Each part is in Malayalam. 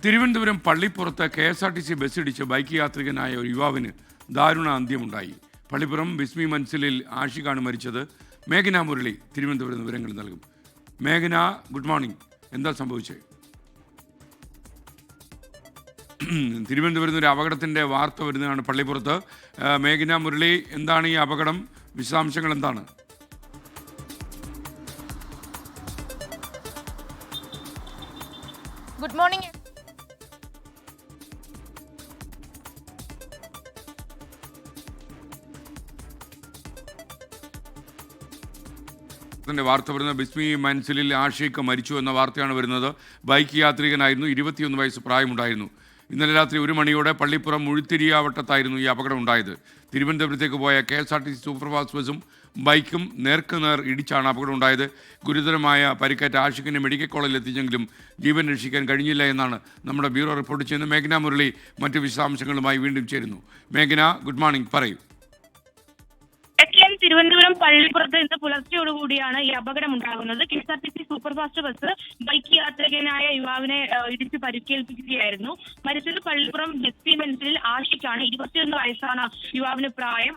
തിരുവനന്തപുരം പള്ളിപ്പുറത്ത് KSRTC ബസ്സിടിച്ച് ബൈക്ക് യാത്രികനായ ഒരു യുവാവിന് ദാരുണ അന്ത്യമുണ്ടായി. പള്ളിപ്പുറം ബിസ്മി മൻസിലിൽ ആഷിഖാണ് മരിച്ചത്. മേഘന മുരളി തിരുവനന്തപുരം വിവരങ്ങൾ നൽകും. മേഘന, ഗുഡ് മോർണിംഗ്. എന്താ സംഭവിച്ചത്? തിരുവനന്തപുരത്ത് ഒരു അപകടത്തിൻ്റെ വാർത്ത വരുന്നതാണ് പള്ളിപ്പുറത്ത്. മേഘന മുരളി, എന്താണ് ഈ അപകടം? വിശദാംശങ്ങൾ എന്താണ്? Good morning. വാർത്ത വരുന്നത് ബിസ്മി മൻസിലിൽ ആഷിഖ് മരിച്ചു എന്ന വാർത്തയാണ് വരുന്നത്. ബൈക്ക് യാത്രികനായിരുന്നു, 21 വയസ്സ് പ്രായമുണ്ടായിരുന്നു. ഇന്നലെ രാത്രി 1 മണിയോടെ പള്ളിപ്പുറം മുഴുത്തിരിയാവട്ടത്തായിരുന്നു ഈ അപകടം ഉണ്ടായത്. തിരുവനന്തപുരത്തേക്ക് പോയ KSRTC സൂപ്പർഫാസ്റ്റ് ബസ്സും ബൈക്കും നേർക്കുനേർ ഇടിച്ചാണ് അപകടം ഉണ്ടായത്. ഗുരുതരമായ പരിക്കേറ്റ ആഷിഖിനെ മെഡിക്കൽ കോളേജിൽ എത്തിച്ചെങ്കിലും ജീവൻ രക്ഷിക്കാൻ കഴിഞ്ഞില്ല എന്നാണ് നമ്മുടെ ബ്യൂറോ റിപ്പോർട്ട് ചെയ്യുന്നത്. മേഘന മുരളി മറ്റ് വിശദാംശങ്ങളുമായി വീണ്ടും ചേരുന്നു. മേഘന, ഗുഡ് മോർണിംഗ്, പറയൂ. തിരുവനന്തപുരം പള്ളിപ്പുറത്ത് ഇന്ന് പുലർച്ചയോടുകൂടിയാണ് ഈ അപകടം ഉണ്ടാകുന്നത്. KSRTC സൂപ്പർഫാസ്റ്റ് ബസ് ബൈക്ക് യാത്രികനായ യുവാവിനെ ഇടിച്ച് പരിക്കേൽപ്പിക്കുകയായിരുന്നു. മരിച്ചത് പള്ളിപ്പുറം ബിസ്മി മൻസിലിൽ ആഷിഖാണ്. 21 വയസ്സാണ് യുവാവിന് പ്രായം.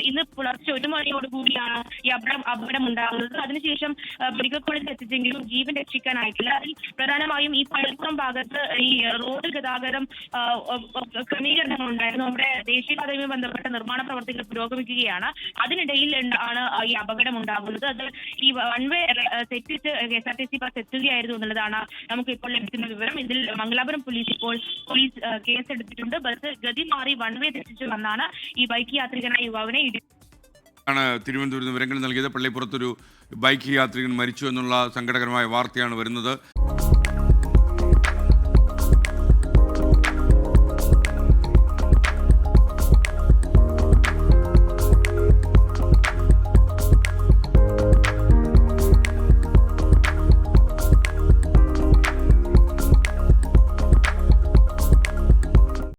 ഇന്ന് പുലർച്ചെ 1 മണിയോടുകൂടിയാണ് ഈ അപകടം ഉണ്ടാകുന്നത്. അതിനുശേഷം മെഡിക്കൽ കോളേജിൽ എത്തിച്ചെങ്കിലും ജീവൻ രക്ഷിക്കാനായിട്ടില്ല. അതിൽ പ്രധാനമായും ഈ പള്ളിപ്പുറം ഭാഗത്ത് ഈ റോഡ് ഗതാഗതം ക്രമീകരണങ്ങൾ ഉണ്ടായിരുന്നു. നമ്മുടെ ദേശീയപാതയുമായി ബന്ധപ്പെട്ട നിർമ്മാണ പ്രവർത്തികൾ പുരോഗമിക്കുകയാണ്. അതിനിടയിൽ ആണ് ഈ അപകടം ഉണ്ടാകുന്നത്. അത് ഈ വൺ വേ തെറ്റിച്ച് KSRTC ബസ് എത്തുകയായിരുന്നു എന്നുള്ളതാണ് നമുക്ക് ഇപ്പോൾ ലഭിക്കുന്ന വിവരം. ഇതിൽ മംഗലാപുരം പോലീസ് കേസെടുത്തിട്ടുണ്ട്. ബസ് ഗതി മാറി വൺ വേ തെറ്റിച്ച് വന്നാണ് ഈ ബൈക്ക് യാത്രികനായ യുവാവിനെ ആണ് തിരുവനന്തപുരത്ത് വിവരങ്ങൾ നൽകിയത്. പള്ളിപ്പുറത്തൊരു ബൈക്ക് യാത്രികൻ മരിച്ചു എന്നുള്ള സങ്കടകരമായ വാർത്തയാണ് വരുന്നത്.